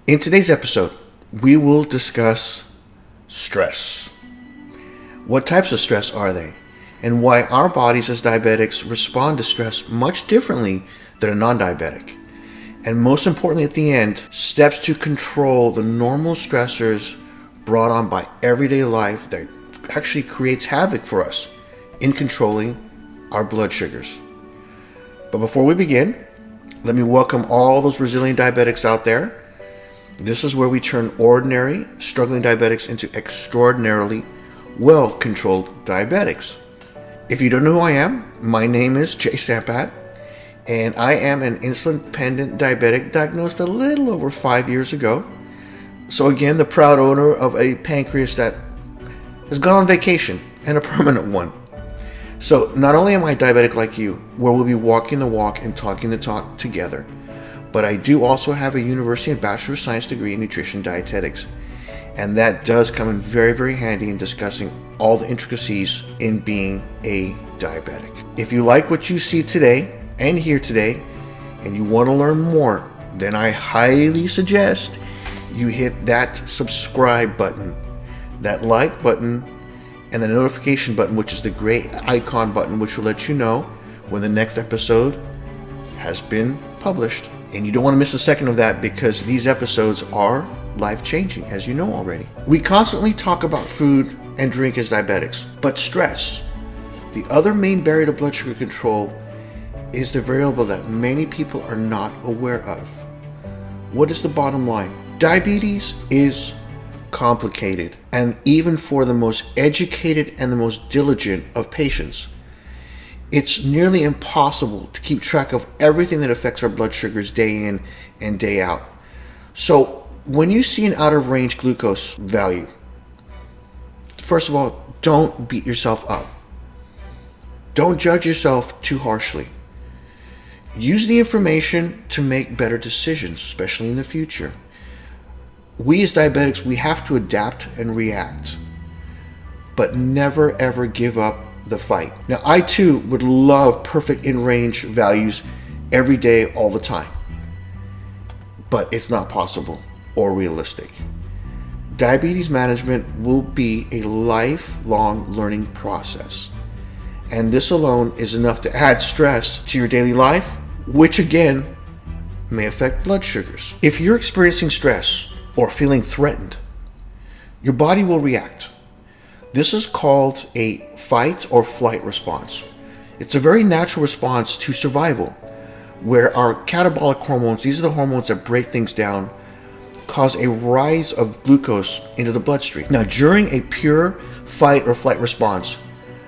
In today's episode, we will discuss stress. What types of stress are they? And why our bodies as diabetics respond to stress much differently than a non-diabetic. And most importantly at the end, steps to control the normal stressors brought on by everyday life that actually creates havoc for us in controlling our blood sugars. But before we begin, let me welcome all those resilient diabetics out there. This is where we turn ordinary, struggling diabetics into extraordinarily well-controlled diabetics. If you don't know who I am, my name is Jay Sampat, and I am an insulin-dependent diabetic diagnosed a little over 5 years ago. So again, the proud owner of a pancreas that has gone on vacation, and a permanent one. So not only am I diabetic like you, where we'll be walking the walk and talking the talk together, but I do also have a University and Bachelor of Science degree in Nutrition Dietetics. And that does come in very, very handy in discussing all the intricacies in being a diabetic. If you like what you see today and hear today, and you want to learn more, then I highly suggest you hit that subscribe button, that like button, and the notification button, which is the gray icon button, which will let you know when the next episode has been published. And you don't want to miss a second of that, because these episodes are life-changing, as you know already. We constantly talk about food and drink as diabetics, but stress, the other main barrier to blood sugar control, is the variable that many people are not aware of. What is the bottom line? Diabetes is complicated, and even for the most educated and the most diligent of patients, it's nearly impossible to keep track of everything that affects our blood sugars day in and day out. So when you see an out of range glucose value, first of all, don't beat yourself up. Don't judge yourself too harshly. Use the information to make better decisions, especially in the future. We as diabetics, we have to adapt and react, but never ever give up the fight. Now, I too would love perfect in-range values every day, all the time, but it's not possible or realistic. Diabetes management will be a lifelong learning process, and this alone is enough to add stress to your daily life, which again may affect blood sugars. If you're experiencing stress or feeling threatened, your body will react. This is called a fight or flight response. It's a very natural response to survival, where our catabolic hormones, these are the hormones that break things down, cause a rise of glucose into the bloodstream. Now, during a pure fight or flight response,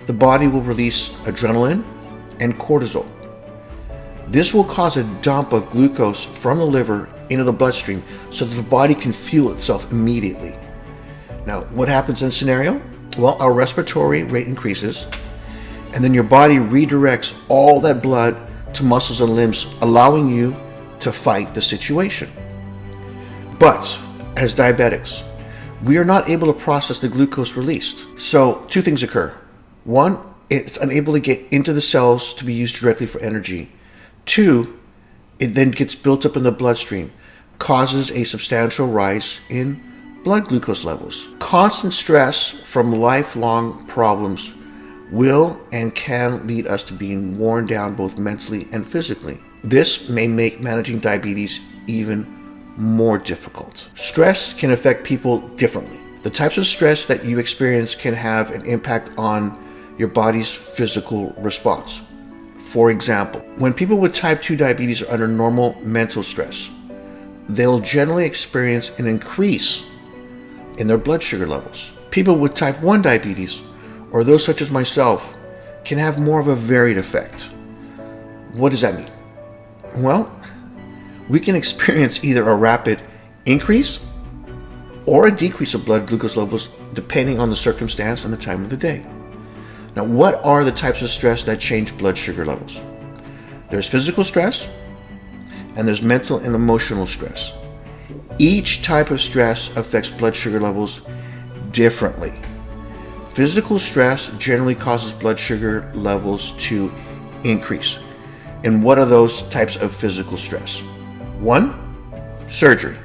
the body will release adrenaline and cortisol. This will cause a dump of glucose from the liver into the bloodstream so that the body can fuel itself immediately. Now, what happens in this scenario? Well, our respiratory rate increases, and then your body redirects all that blood to muscles and limbs, allowing you to fight the situation. But as diabetics, we are not able to process the glucose released. So two things occur. One, it's unable to get into the cells to be used directly for energy. Two, it then gets built up in the bloodstream, causes a substantial rise in blood glucose levels. Constant stress from lifelong problems will and can lead us to being worn down both mentally and physically. This may make managing diabetes even more difficult. Stress can affect people differently. The types of stress that you experience can have an impact on your body's physical response. For example, when people with type 2 diabetes are under normal mental stress, they'll generally experience an increase in their blood sugar levels. People with type 1 diabetes, or those such as myself, can have more of a varied effect. What does that mean? Well, we can experience either a rapid increase or a decrease of blood glucose levels depending on the circumstance and the time of the day. Now, what are the types of stress that change blood sugar levels? There's physical stress, and there's mental and emotional stress. Each type of stress affects blood sugar levels differently. Physical stress generally causes blood sugar levels to increase. And what are those types of physical stress? One, surgery.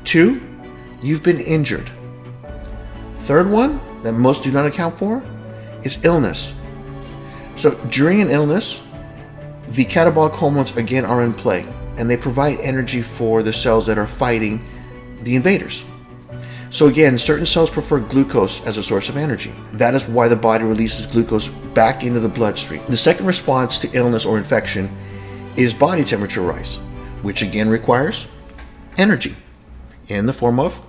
2, you've been injured. Third one that most do not account for is illness. So during an illness, the catabolic hormones again are in play, and they provide energy for the cells that are fighting the invaders. So again, certain cells prefer glucose as a source of energy. That is why the body releases glucose back into the bloodstream. The second response to illness or infection is body temperature rise, which again requires energy in the form of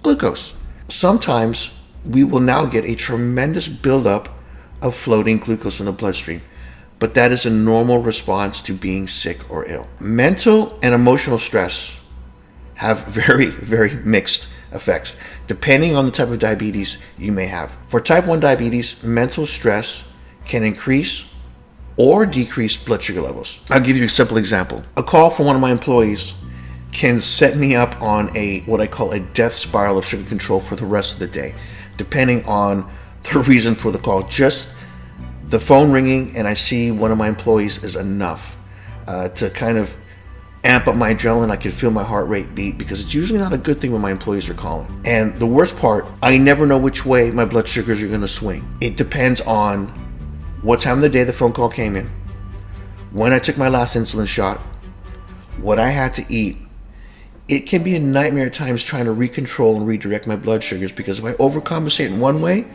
glucose. Sometimes we will now get a tremendous buildup of floating glucose in the bloodstream, but that is a normal response to being sick or ill. Mental and emotional stress have very, very mixed effects, depending on the type of diabetes you may have. For type 1 diabetes, mental stress can increase or decrease blood sugar levels. I'll give you a simple example. A call from one of my employees can set me up on what I call a death spiral of sugar control for the rest of the day, depending on the reason for the call. Just the phone ringing and I see one of my employees is enough to kind of amp up my adrenaline. I can feel my heart rate beat, because it's usually not a good thing when my employees are calling. And the worst part, I never know which way my blood sugars are going to swing. It depends on what time of the day the phone call came in, when I took my last insulin shot, what I had to eat. It can be a nightmare at times trying to recontrol and redirect my blood sugars, because if I overcompensate in one way,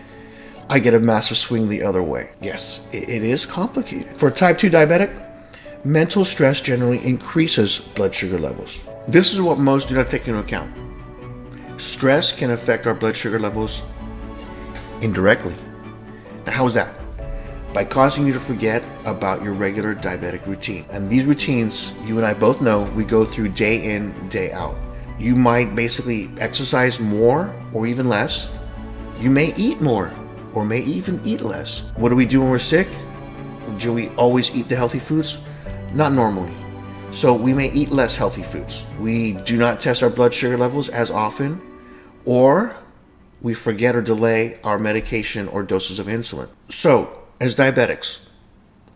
I get a massive swing the other way. Yes, it is complicated. For a type 2 diabetic, mental stress generally increases blood sugar levels. This is what most do not take into account. Stress can affect our blood sugar levels indirectly. Now, how is that? By causing you to forget about your regular diabetic routine. And these routines, you and I both know, we go through day in, day out. You might basically exercise more or even less. You may eat more or may even eat less. What do we do when we're sick? Do we always eat the healthy foods? Not normally. So we may eat less healthy foods. We do not test our blood sugar levels as often, or we forget or delay our medication or doses of insulin. So, as diabetics,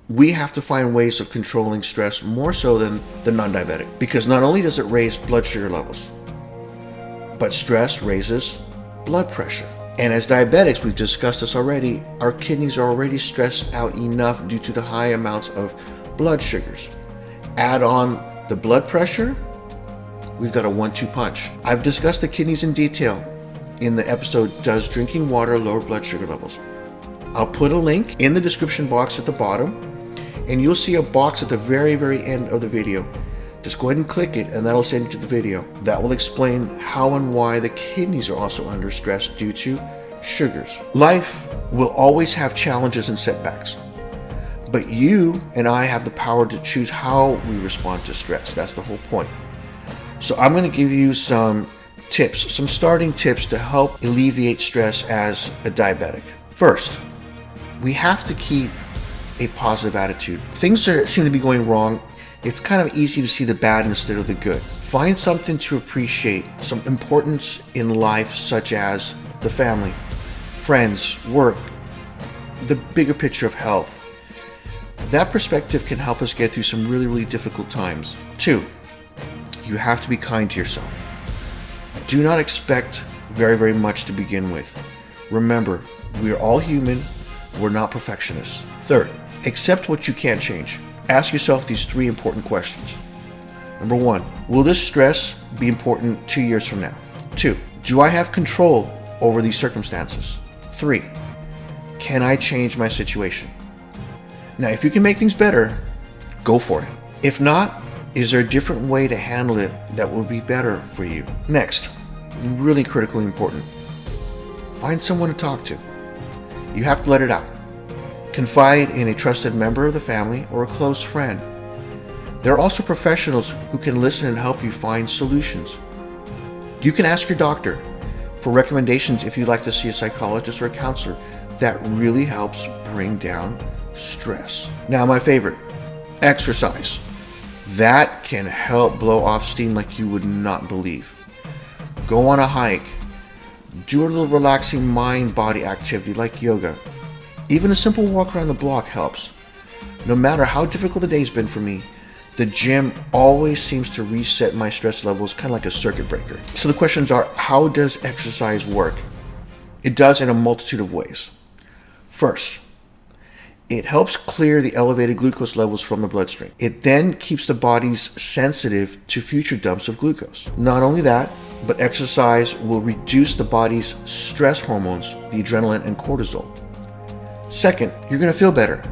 we have to find ways of controlling stress more so than the non-diabetic, because not only does it raise blood sugar levels, but stress raises blood pressure. And as diabetics, we've discussed this already, our kidneys are already stressed out enough due to the high amounts of blood sugars. Add on the blood pressure, we've got a 1-2 punch. I've discussed the kidneys in detail in the episode, Does Drinking Water Lower Blood Sugar Levels? I'll put a link in the description box at the bottom, and you'll see a box at the very, very end of the video. Just go ahead and click it, and that'll send you to the video. That will explain how and why the kidneys are also under stress due to sugars. Life will always have challenges and setbacks, but you and I have the power to choose how we respond to stress. That's the whole point. So I'm going to give you some tips, some starting tips to help alleviate stress as a diabetic. First, we have to keep a positive attitude. Things seem to be going wrong. It's kind of easy to see the bad instead of the good. Find something to appreciate, some importance in life, such as the family, friends, work, the bigger picture of health. That perspective can help us get through some really, really difficult times. 2, you have to be kind to yourself. Do not expect very, very much to begin with. Remember, we are all human. We're not perfectionists. 3rd, accept what you can't change. Ask yourself these 3 important questions. Number 1, will this stress be important 2 years from now? 2, do I have control over these circumstances? 3, can I change my situation? Now, if you can make things better, go for it. If not, is there a different way to handle it that will be better for you? Next, really critically important, find someone to talk to. You have to let it out. Confide in a trusted member of the family or a close friend. There are also professionals who can listen and help you find solutions. You can ask your doctor for recommendations if you'd like to see a psychologist or a counselor. That really helps bring down stress. Now, my favorite, exercise. That can help blow off steam like you would not believe. Go on a hike. Do a little relaxing mind-body activity like yoga. Even a simple walk around the block helps. No matter how difficult the day's been for me, The gym always seems to reset my stress levels, kind of like a circuit breaker. So the questions are, how does exercise work? It does in a multitude of ways. First, it helps clear the elevated glucose levels from the bloodstream. It then keeps the bodies sensitive to future dumps of glucose. Not only that, but exercise will reduce the body's stress hormones, the adrenaline and cortisol. Second, you're going to feel better.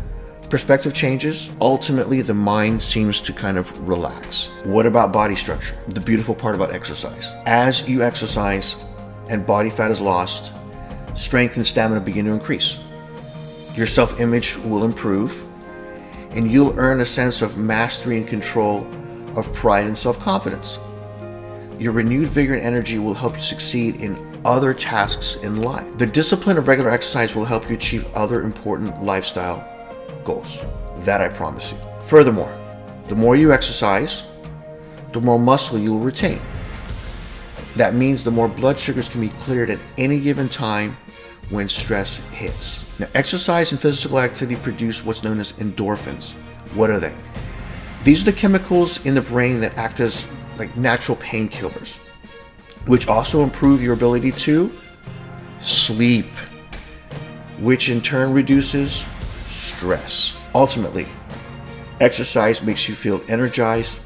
Perspective changes. Ultimately, the mind seems to kind of relax. What about body structure? The beautiful part about exercise. As you exercise and body fat is lost, strength and stamina begin to increase. Your self-image will improve, and you'll earn a sense of mastery and control, of pride and self-confidence. Your renewed vigor and energy will help you succeed in other tasks in life. The discipline of regular exercise will help you achieve other important lifestyle goals. That I promise you. Furthermore, the more you exercise, the more muscle you will retain. That means the more blood sugars can be cleared at any given time when stress hits. Now, exercise and physical activity produce what's known as endorphins. What are they? These are the chemicals in the brain that act as like natural painkillers, which also improve your ability to sleep, which in turn reduces stress. Ultimately, exercise makes you feel energized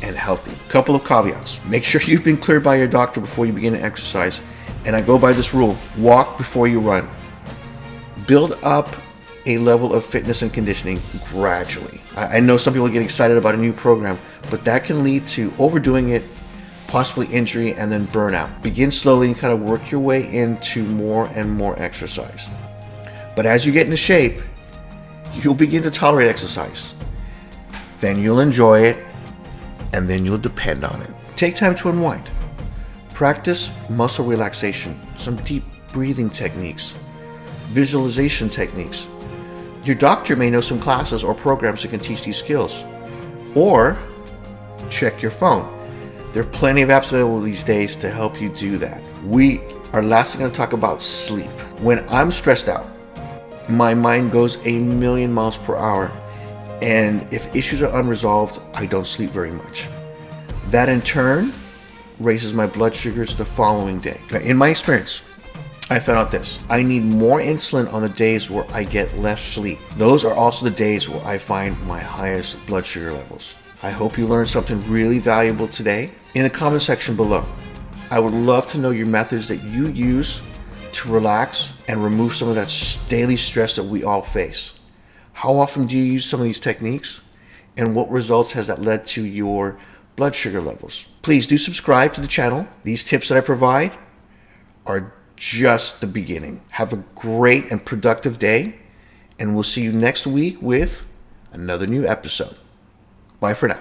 and healthy. Couple of caveats. Make sure you've been cleared by your doctor before you begin to exercise. And I go by this rule: walk before you run. Build up a level of fitness and conditioning gradually. I know some people get excited about a new program, but that can lead to overdoing it, possibly injury, and then burnout. Begin slowly and kind of work your way into more and more exercise. But as you get into shape, you'll begin to tolerate exercise. Then you'll enjoy it, and then you'll depend on it. Take time to unwind. Practice muscle relaxation, some deep breathing techniques, visualization techniques. Your doctor may know some classes or programs that can teach these skills. Or check your phone. There are plenty of apps available these days to help you do that. We are lastly going to talk about sleep. When I'm stressed out, my mind goes a million miles per hour, and if issues are unresolved, I don't sleep very much. That in turn raises my blood sugars the following day. Now, in my experience, I found out this: I need more insulin on the days where I get less sleep. Those are also the days where I find my highest blood sugar levels. I hope you learned something really valuable today. In the comment section below, I would love to know your methods that you use to relax and remove some of that daily stress that we all face. How often do you use some of these techniques, and what results has that led to your blood sugar levels? Please do subscribe to the channel. These tips that I provide are just the beginning. Have a great and productive day, and we'll see you next week with another new episode. Bye for now.